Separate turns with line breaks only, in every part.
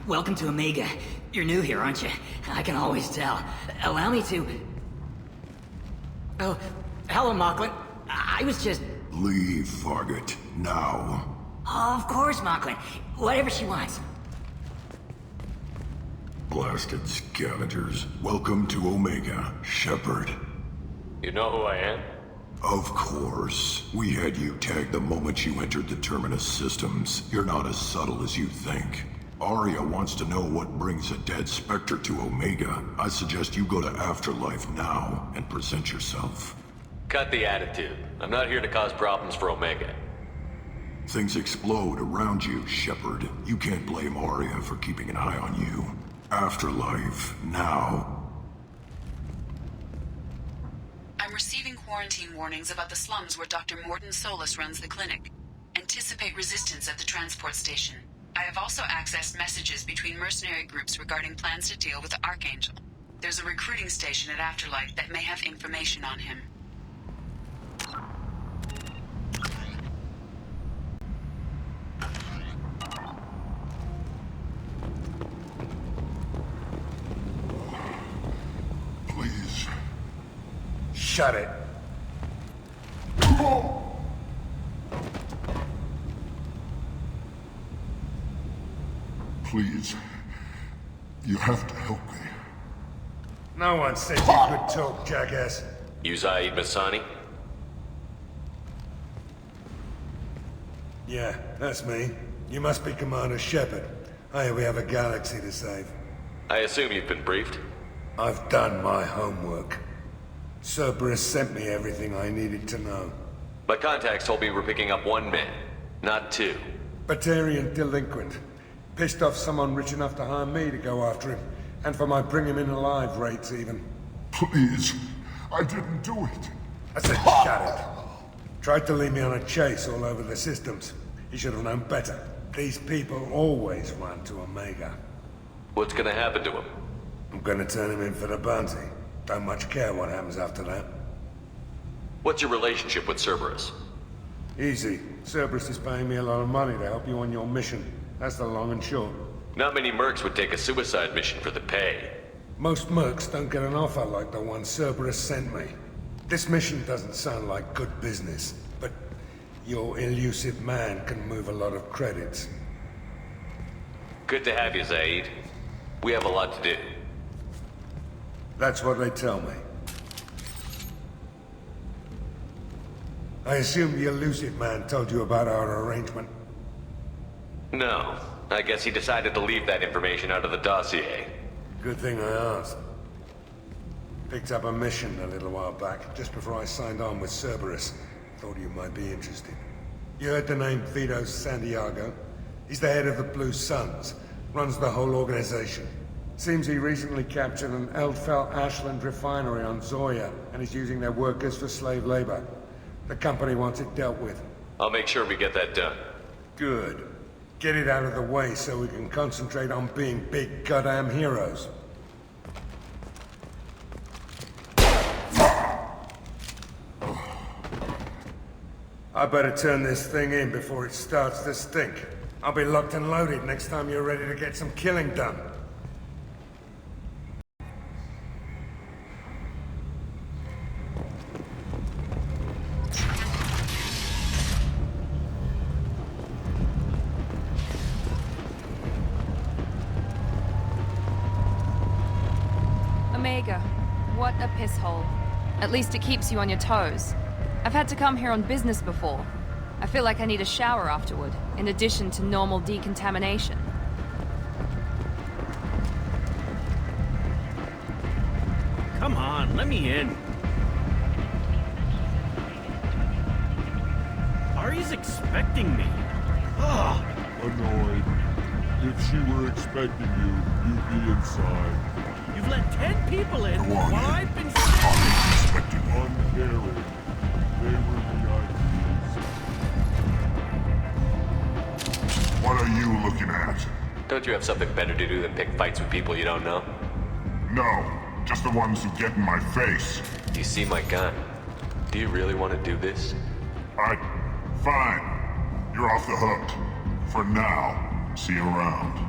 Welcome to Omega. You're new here, aren't you? I can always tell. Allow me to... Oh, hello, Mocklin. I was just...
Leave, Fargate. Now.
Of course, Mocklin. Whatever she wants.
Blasted scavengers. Welcome to Omega, Shepard.
You know who I am?
Of course. We had you tagged the moment you entered the Terminus systems. You're not as subtle as you think. Aria wants to know what brings a dead Spectre to Omega. I suggest you go to Afterlife now and present yourself.
Cut the attitude. I'm not here to cause problems for Omega.
Things explode around you, Shepard. You can't blame Aria for keeping an eye on you. Afterlife, now.
I'm receiving quarantine warnings about the slums where Dr. Mordin Solus runs the clinic. Anticipate resistance at the transport station. I have also accessed messages between mercenary groups regarding plans to deal with the Archangel. There's a recruiting station at Afterlife that may have information on him.
Please.
Shut it.
Please. You have to help me.
No one said you could talk, jackass.
You Zaeed Massani?
Yeah, that's me. You must be Commander Shepard. Hey, we have a galaxy to save.
I assume you've been briefed?
I've done my homework. Cerberus sent me everything I needed to know.
My contacts told me we're picking up one man, not two.
Batarian delinquent. Pissed off someone rich enough to hire me to go after him. And for my bring him in alive rates, even.
Please. I didn't do it.
I said shut it. Tried to lead me on a chase all over the systems. He should have known better. These people always run to Omega.
What's gonna happen to him?
I'm gonna turn him in for the bounty. Don't much care what happens after that.
What's your relationship with Cerberus?
Easy. Cerberus is paying me a lot of money to help you on your mission. That's the long and short.
Not many mercs would take a suicide mission for the pay.
Most mercs don't get an offer like the one Cerberus sent me. This mission doesn't sound like good business, but your elusive man can move a lot of credits.
Good to have you, Zaeed. We have a lot to do.
That's what they tell me. I assume the elusive man told you about our arrangement.
No. I guess he decided to leave that information out of the dossier.
Good thing I asked. Picked up a mission a little while back, just before I signed on with Cerberus. Thought you might be interested. You heard the name Vito Santiago? He's the head of the Blue Suns, runs the whole organization. Seems he recently captured an Eldfell Ashland refinery on Zoya, and is using their workers for slave labor. The company wants it dealt with.
I'll make sure we get that done.
Good. Get it out of the way so we can concentrate on being big goddamn heroes. I better turn this thing in before it starts to stink. I'll be locked and loaded next time you're ready to get some killing done.
Omega. What a piss hole. At least it keeps you on your toes. I've had to come here on business before. I feel like I need a shower afterward, in addition to normal decontamination.
Come on, let me in. Aria's expecting me. Ugh.
Annoyed. If she were expecting you, you'd be inside.
You've let 10 people in
Go on
while
in.
I've been
Unexpected.
Uncaring. They were VIPs.
What are you looking at?
Don't you have something better to do than pick fights with people you don't know?
No, just the ones who get in my face.
You see my gun. Do you really want to do this?
Fine. You're off the hook. For now. See you around.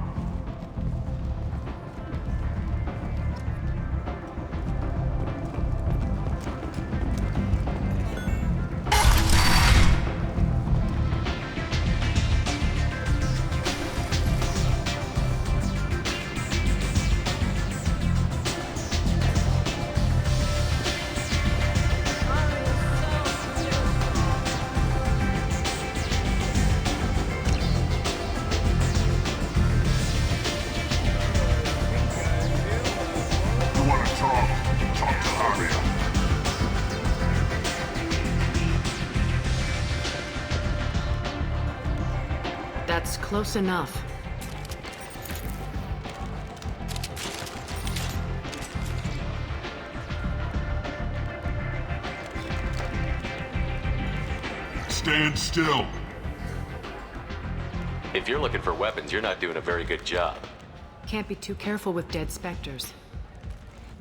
That's close enough.
Stand still.
If you're looking for weapons, you're not doing a very good job.
Can't be too careful with dead specters.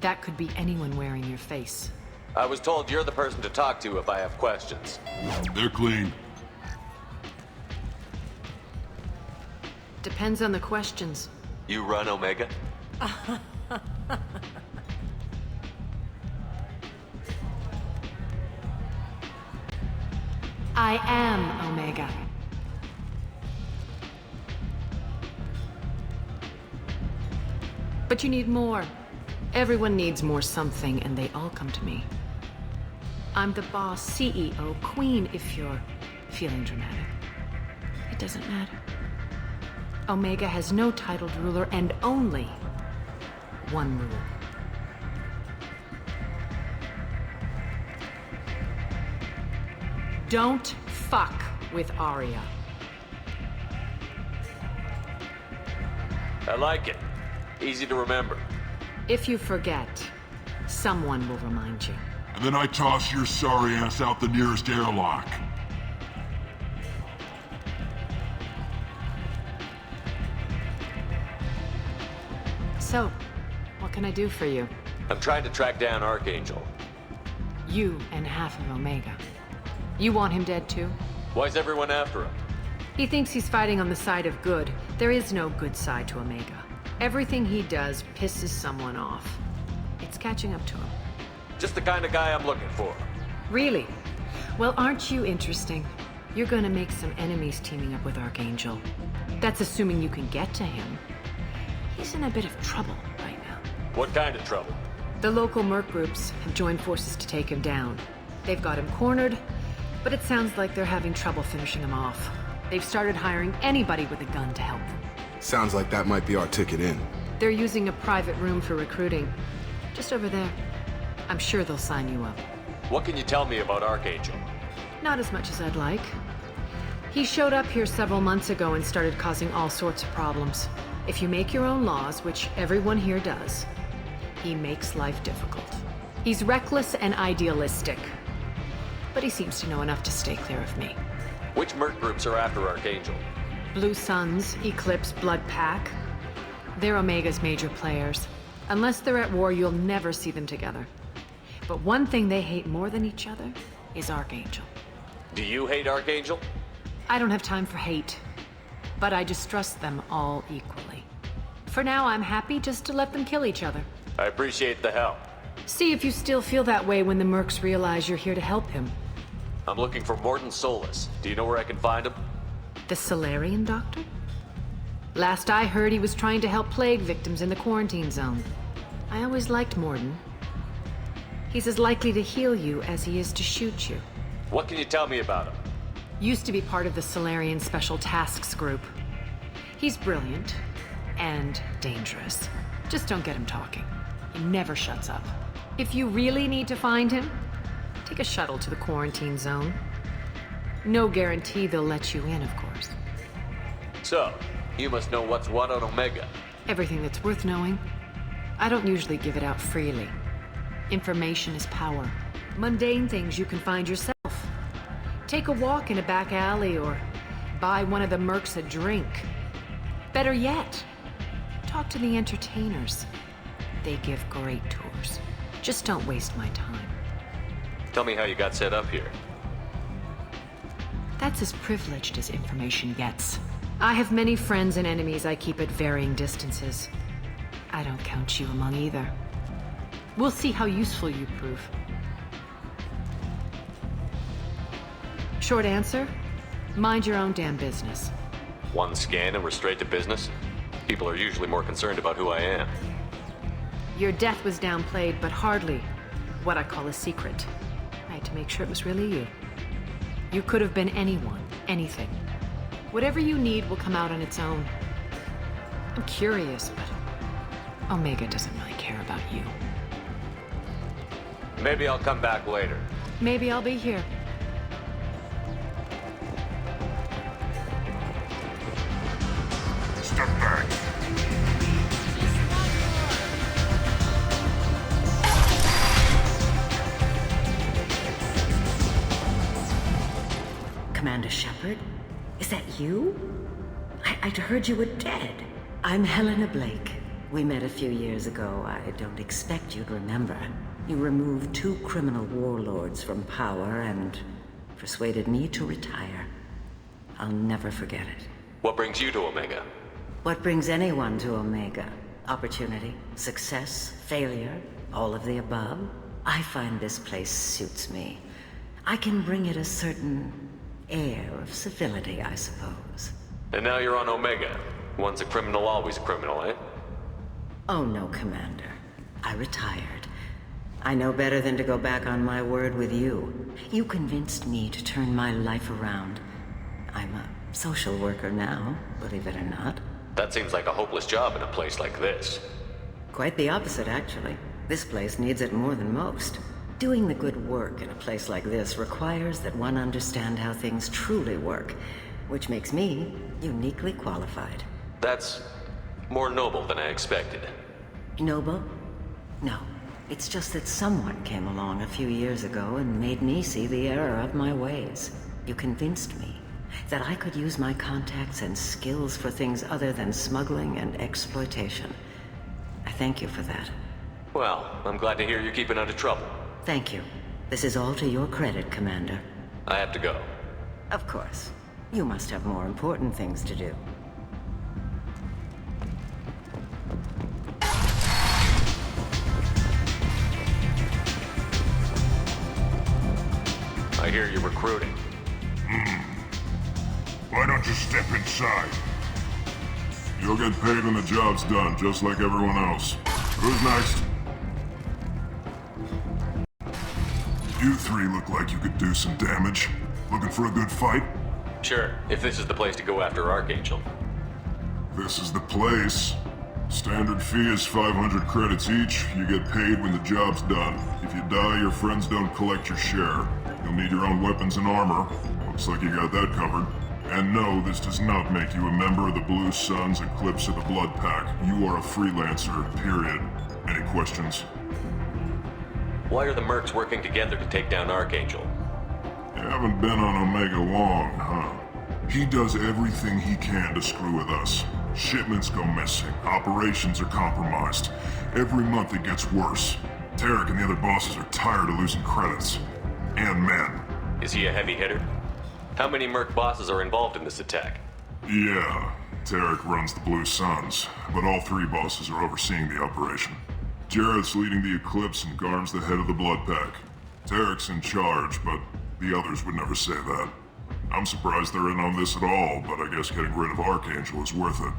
That could be anyone wearing your face.
I was told you're the person to talk to if I have questions.
They're clean.
Depends on the questions.
You run Omega?
I am Omega. But you need more. Everyone needs more something, and they all come to me. I'm the boss, CEO, queen, if you're feeling dramatic. It doesn't matter. Omega has no titled ruler and only one rule. Don't fuck with Aria.
I like it. Easy to remember.
If you forget, someone will remind you.
And then I toss your sorry ass out the nearest airlock.
So, what can I do for you?
I'm trying to track down Archangel.
You and half of Omega. You want him dead too?
Why's everyone after him?
He thinks he's fighting on the side of good. There is no good side to Omega. Everything he does pisses someone off. It's catching up to him.
Just the kind of guy I'm looking for.
Really? Well, aren't you interesting? You're gonna make some enemies teaming up with Archangel. That's assuming you can get to him. He's in a bit of trouble right now.
What kind of trouble?
The local merc groups have joined forces to take him down. They've got him cornered, but it sounds like they're having trouble finishing him off. They've started hiring anybody with a gun to help them.
Sounds like that might be our ticket in.
They're using a private room for recruiting. Just over there. I'm sure they'll sign you up.
What can you tell me about Archangel?
Not as much as I'd like. He showed up here several months ago and started causing all sorts of problems. If you make your own laws, which everyone here does, he makes life difficult. He's reckless and idealistic. But he seems to know enough to stay clear of me.
Which merc groups are after Archangel?
Blue Suns, Eclipse, Blood Pack. They're Omega's major players. Unless they're at war, you'll never see them together. But one thing they hate more than each other is Archangel.
Do you hate Archangel?
I don't have time for hate. But I distrust them all equally. For now, I'm happy just to let them kill each other.
I appreciate the help.
See if you still feel that way when the mercs realize you're here to help him.
I'm looking for Morden Solus. Do you know where I can find him?
The Solarian doctor? Last I heard, he was trying to help plague victims in the quarantine zone. I always liked Morden. He's as likely to heal you as he is to shoot you.
What can you tell me about him?
Used to be part of the Solarian Special Tasks Group. He's brilliant and dangerous. Just don't get him talking. He never shuts up. If you really need to find him, take a shuttle to the quarantine zone. No guarantee they'll let you in, of course.
So, you must know what's what on Omega.
Everything that's worth knowing. I don't usually give it out freely. Information is power. Mundane things you can find yourself. Take a walk in a back alley or buy one of the mercs a drink. Better yet, talk to the entertainers. They give great tours. Just don't waste my time.
Tell me how you got set up here.
That's as privileged as information gets. I have many friends and enemies I keep at varying distances. I don't count you among either. We'll see how useful you prove. Short answer, mind your own damn business.
One scan and we're straight to business? People are usually more concerned about who I am.
Your death was downplayed, but hardly what I call a secret. I had to make sure it was really you. You could have been anyone, anything. Whatever you need will come out on its own. I'm curious, but Omega doesn't really care about you.
Maybe I'll come back later.
Maybe I'll be here.
Commander Shepard? Is that you? I'd heard you were dead. I'm Helena Blake. We met a few years ago. I don't expect you'd remember. You removed 2 criminal warlords from power and persuaded me to retire. I'll never forget it.
What brings you to Omega?
What brings anyone to Omega? Opportunity, success, failure, all of the above? I find this place suits me. I can bring it a certain air of civility, I suppose.
And now you're on Omega. Once a criminal, always a criminal, eh?
Oh no, Commander. I retired. I know better than to go back on my word with you. You convinced me to turn my life around. I'm a social worker now, believe it or not.
That seems like a hopeless job in a place like this.
Quite the opposite, actually. This place needs it more than most. Doing the good work in a place like this requires that one understand how things truly work, which makes me uniquely qualified.
That's more noble than I expected.
Noble? No. It's just that someone came along a few years ago and made me see the error of my ways. You convinced me that I could use my contacts and skills for things other than smuggling and exploitation. I thank you for that.
Well, I'm glad to hear you're keeping out of trouble.
Thank you. This is all to your credit, Commander.
I have to go.
Of course. You must have more important things to do.
I hear you're recruiting.
Why don't you step inside? You'll get paid when the job's done, just like everyone else. Who's next? You 3 look like you could do some damage. Looking for a good fight?
Sure, if this is the place to go after Archangel.
This is the place. Standard fee is 500 credits each. You get paid when the job's done. If you die, your friends don't collect your share. You'll need your own weapons and armor. Looks like you got that covered. And no, this does not make you a member of the Blue Suns, Eclipse, or the Blood Pack. You are a freelancer, period. Any questions?
Why are the mercs working together to take down Archangel?
You haven't been on Omega long, huh? He does everything he can to screw with us. Shipments go missing, operations are compromised. Every month it gets worse. Tarek and the other bosses are tired of losing credits. And men.
Is he a heavy hitter? How many merc bosses are involved in this attack?
Yeah, Tarek runs the Blue Suns, but all 3 bosses are overseeing the operation. Jarrett's leading the Eclipse and Garm's the head of the Blood Pack. Tarek's in charge, but the others would never say that. I'm surprised they're in on this at all, but I guess getting rid of Archangel is worth it.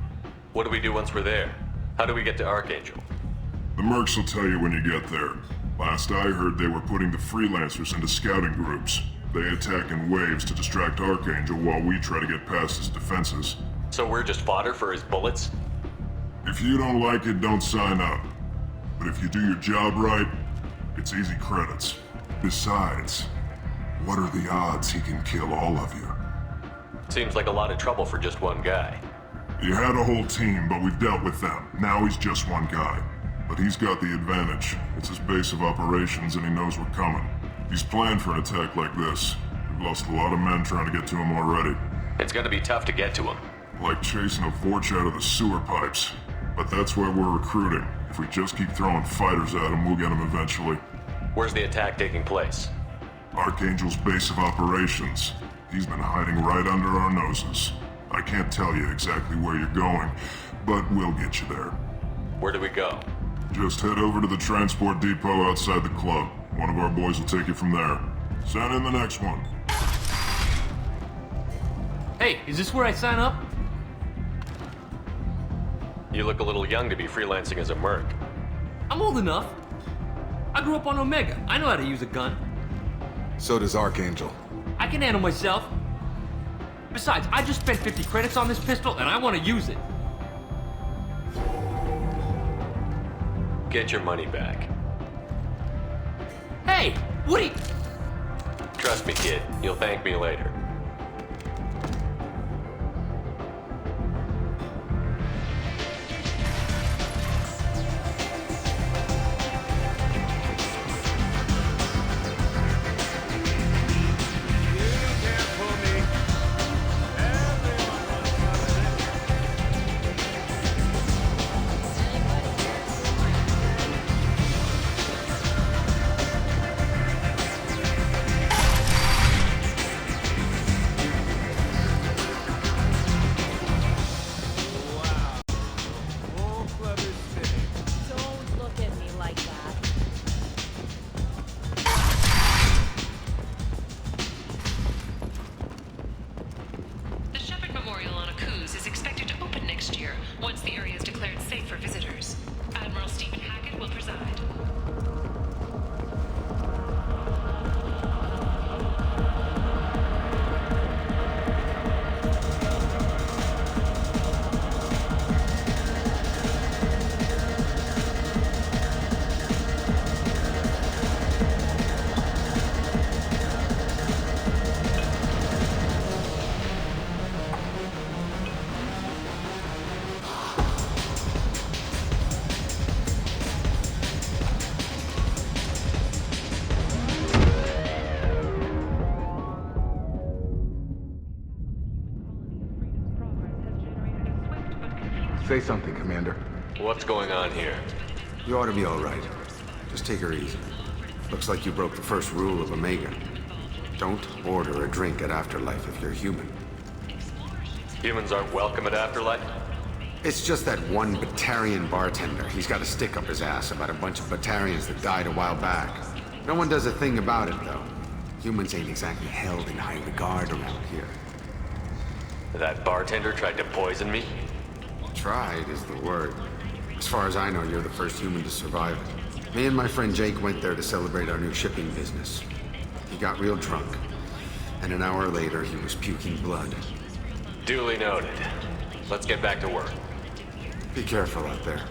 What do we do once we're there? How do we get to Archangel?
The mercs will tell you when you get there. Last I heard, they were putting the freelancers into scouting groups. They attack in waves to distract Archangel while we try to get past his defenses.
So we're just fodder for his bullets?
If you don't like it, don't sign up. But if you do your job right, it's easy credits. Besides, what are the odds he can kill all of you?
Seems like a lot of trouble for just one guy.
He had a whole team, but we've dealt with them. Now he's just one guy. But he's got the advantage. It's his base of operations and he knows we're coming. He's planned for an attack like this. We've lost a lot of men trying to get to him already.
It's gonna be tough to get to him.
Like chasing a Vorch out of the sewer pipes. But that's why we're recruiting. If we just keep throwing fighters at him, we'll get him eventually.
Where's the attack taking place?
Archangel's base of operations. He's been hiding right under our noses. I can't tell you exactly where you're going, but we'll get you there.
Where do we go?
Just head over to the transport depot outside the club. One of our boys will take you from there. Send in the next one.
Hey, is this where I sign up?
You look a little young to be freelancing as a merc.
I'm old enough. I grew up on Omega. I know how to use a gun.
So does Archangel.
I can handle myself. Besides, I just spent 50 credits on this pistol and I want to use it.
Get your money back.
Hey, what are you...
Trust me, kid. You'll thank me later.
Say something, Commander.
What's going on here?
You ought to be all right. Just take her easy. Looks like you broke the first rule of Omega. Don't order a drink at Afterlife if you're human.
Humans aren't welcome at Afterlife?
It's just that one Batarian bartender. He's got a stick up his ass about a bunch of Batarians that died a while back. No one does a thing about it, though. Humans ain't exactly held in high regard around here.
That bartender tried to poison me?
Tried is the word. As far as I know, you're the first human to survive it. Me and my friend Jake went there to celebrate our new shipping business. He got real drunk, and an hour later he was puking blood.
Duly noted. Let's get back to work.
Be careful out there.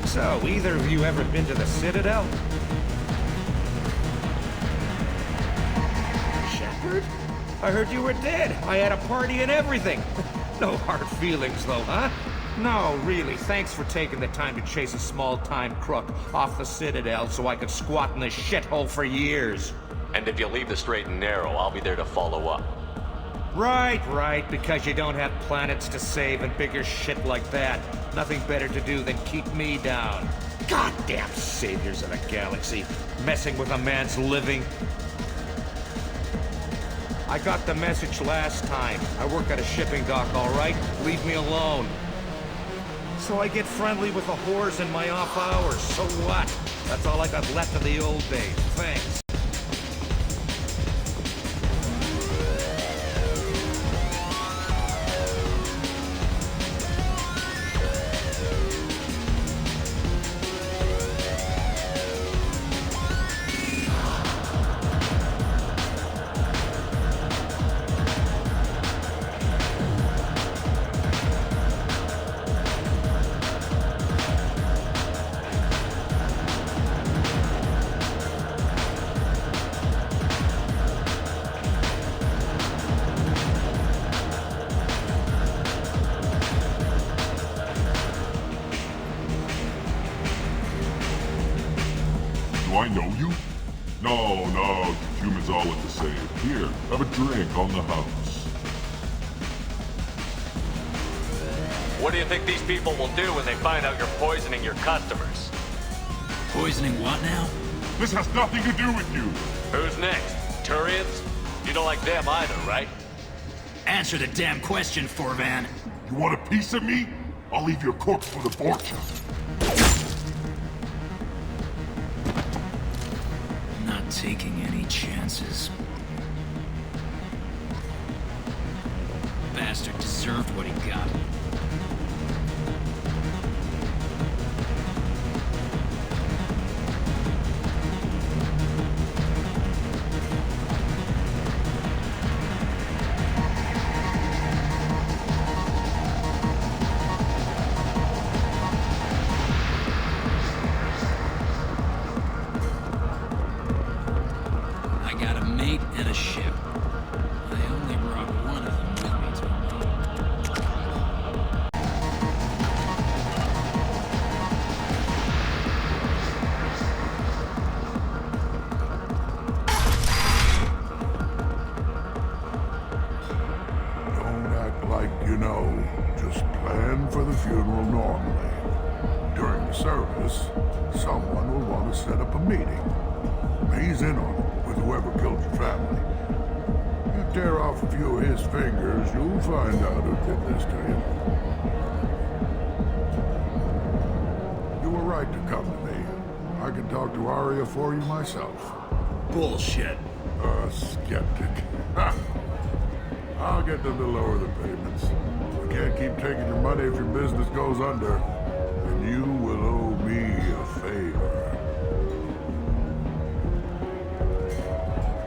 So, either of you ever been to the Citadel? Shepard? I heard you were dead. I had a party and everything. No hard feelings, though, huh? No, really, thanks for taking the time to chase a small-time crook off the Citadel so I could squat in this shithole for years.
And if you leave the straight and narrow, I'll be there to follow up.
Right, because you don't have planets to save and bigger shit like that. Nothing better to do than keep me down. Goddamn saviors of the galaxy, messing with a man's living. I got the message last time. I work at a shipping dock, all right? Leave me alone. So I get friendly with the whores in my off hours. So what? That's all I got left of the old days. Thanks.
Do I know you? No, humans all look the same. Here, have a drink on the house.
What do you think these people will do when they find out you're poisoning your customers?
Poisoning what now?
This has nothing to do with you.
Who's next? Turians? You don't like them either, right?
Answer the damn question, Forvan.
You want a piece of me? I'll leave your corpse for the fortune.
Not taking any chances. Bastard deserved what he got.
Funeral normally. During the service, someone will want to set up a meeting. He's in on it with whoever killed your family. You tear off a few of his fingers, you'll find out who did this to you. You were right to come to me. I can talk to Aria for you myself.
Bullshit.
Skeptic. I'll get them to lower the payments. You can't keep taking your money if your business goes under. And you will owe me a favor.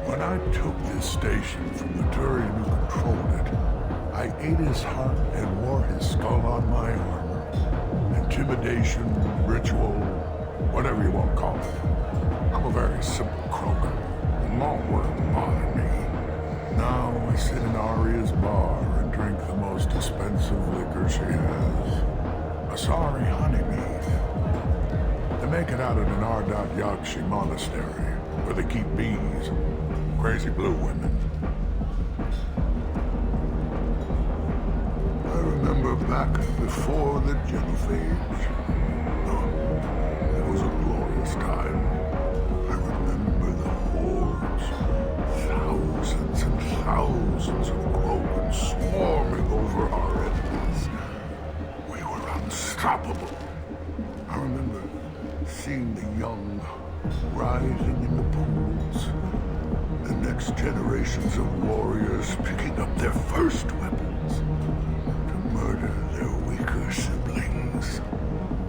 When I took this station from the Turian who controlled it, I ate his heart and wore his skull on my armor.
Intimidation, ritual, whatever you want to call it. I'm a very simple croaker. And long won't bother me. Now I sit in Aria's bar and drink the most expensive liquor she has. Massani honeymead. They make it out at an Yakshi monastery, where they keep bees, crazy blue women. I remember back before the genophage. Oh, it was a glorious time. I remember the hordes, thousands and thousands of Krogan swarming over our enemies. We were unstoppable. I remember seeing the young rising in the pools, the next generations of warriors picking up their first weapons to murder their weaker siblings.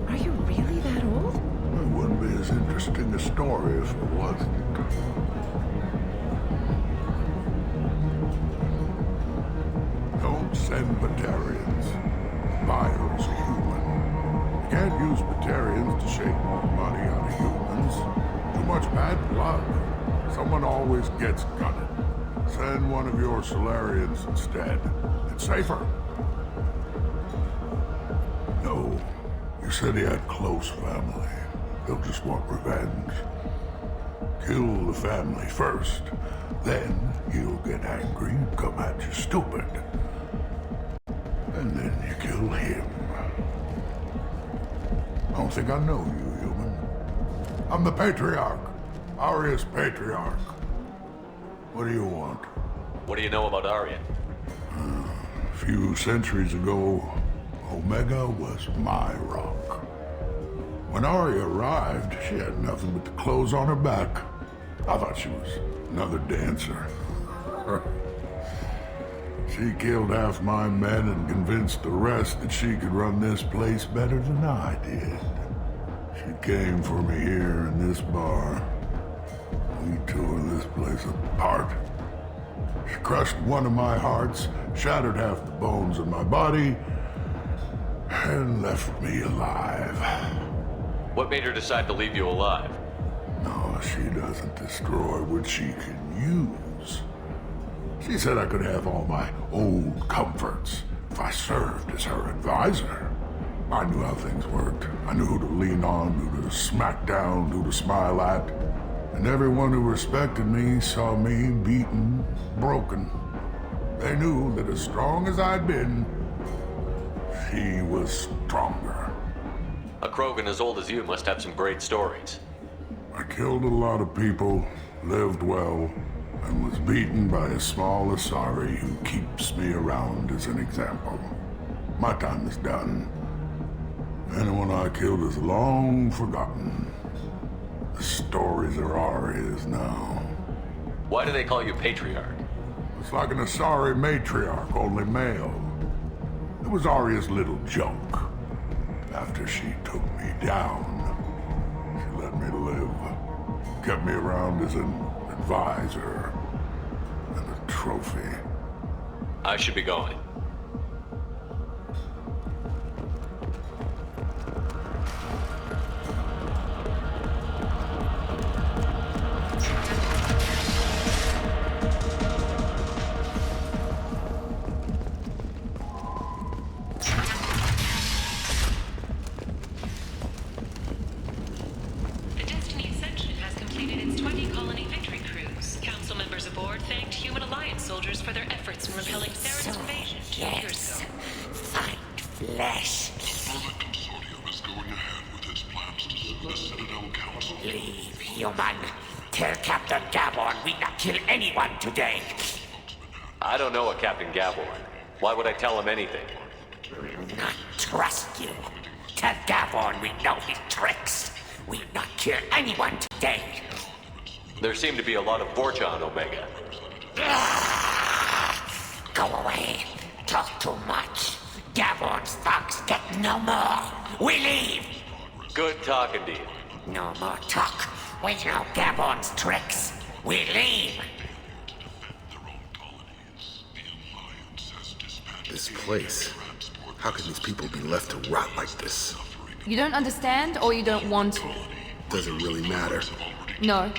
Are you really that old?
It wouldn't be as interesting a story if it wasn't. Don't send Batarians. Buyers are human. You can't use Batarians to shake more money out of humans. Too much bad blood. Someone always gets gutted. Send one of your Solarians instead. It's safer. No. You said he had close family. They'll just want revenge. Kill the family first. Then he'll get angry and come at you stupid. And then you kill him. I don't think I know you, human. I'm the patriarch. Aria's patriarch. What do you want?
What do you know about Aria?
A few centuries ago, Omega was my rock. When Aria arrived, she had nothing but the clothes on her back. I thought she was another dancer. She killed half my men and convinced the rest that she could run this place better than I did. She came for me here in this bar. We tore this place apart. She crushed one of my hearts, shattered half the bones in my body, and left me alive.
What made her decide to leave you alive?
No, she doesn't destroy what she can use. She said I could have all my old comforts if I served as her advisor. I knew how things worked. I knew who to lean on, who to smack down, who to smile at. And everyone who respected me saw me beaten, broken. They knew that as strong as I'd been, she was stronger.
A Krogan as old as you must have some great stories.
I killed a lot of people, lived well, and was beaten by a small Asari who keeps me around as an example. My time is done. Anyone I killed is long forgotten. The stories are Aria's now.
Why do they call you patriarch?
It's like an Asari matriarch, only male. It was Aria's little joke. After she took me down, she let me live. Kept me around as an advisor and a trophy.
I should be going. Today. I don't know a Captain Gaborn. Why would I tell him anything?
Not trust you. Tell Gaborn we know his tricks. We'll not kill anyone today.
There seem to be a lot of Vorcha on Omega.
Go away. Talk too much. Gaborn's thugs get no more. We leave.
Good talking to you.
No more talk. We know Gaborn's tricks. We leave.
This place.
How can these people be left to rot like this?
You don't understand, or you don't want to?
Does it really matter?
No.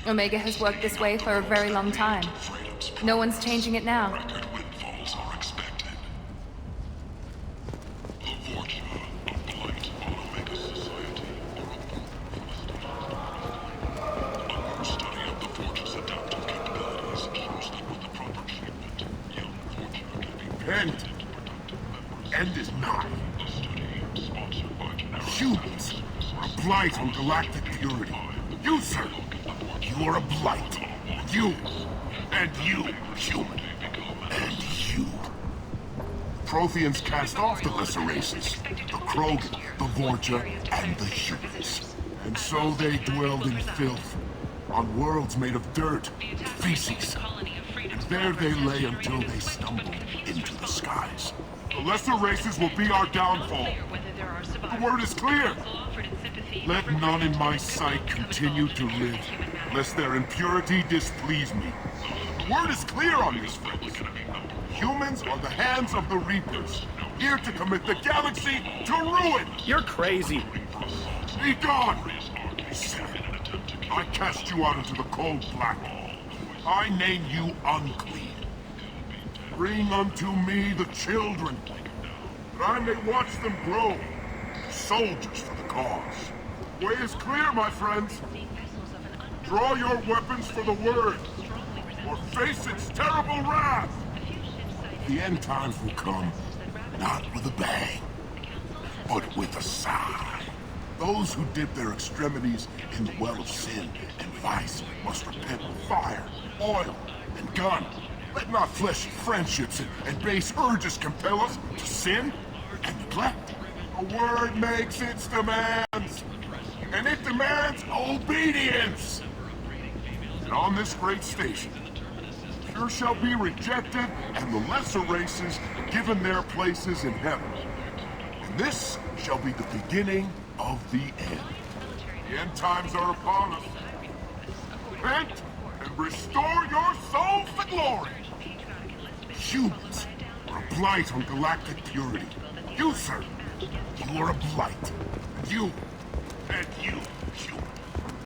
Omega has worked this way for a very long time. No one's changing it now.
End is nigh. Humans are a blight on galactic purity. You, sir, you are a blight. You, and you, human, and you. Protheans cast off the lesser races, the Krogan, the Vorja, and the humans. And so they dwelled in filth, on worlds made of dirt, feces. And there they lay until they stumbled into the skies. The lesser races will be our downfall. The word is clear. Let none in my sight continue to live, lest their impurity displease me. The word is clear on this, friends. Humans are the hands of the Reapers, here to commit the galaxy to ruin!
You're crazy.
Be gone! Sinner, I cast you out into the cold black. I name you unclean. Bring unto me the children, that I may watch them grow, soldiers for the cause. Way is clear, my friends. Draw your weapons for the word, or face its terrible wrath. The end times will come, not with a bang, but with a sigh. Those who dip their extremities in the well of sin and vice must repent with fire, oil, and gun. Let not fleshy friendships and base urges compel us to sin and neglect. A word makes its demands, and it demands obedience. And on this great station, pure shall be rejected, and the lesser races given their places in heaven. And this shall be the beginning of the end. The end times are upon us. Repent and restore your souls to glory. Humans are a blight on galactic purity. You, sir, you are a blight. You, and you.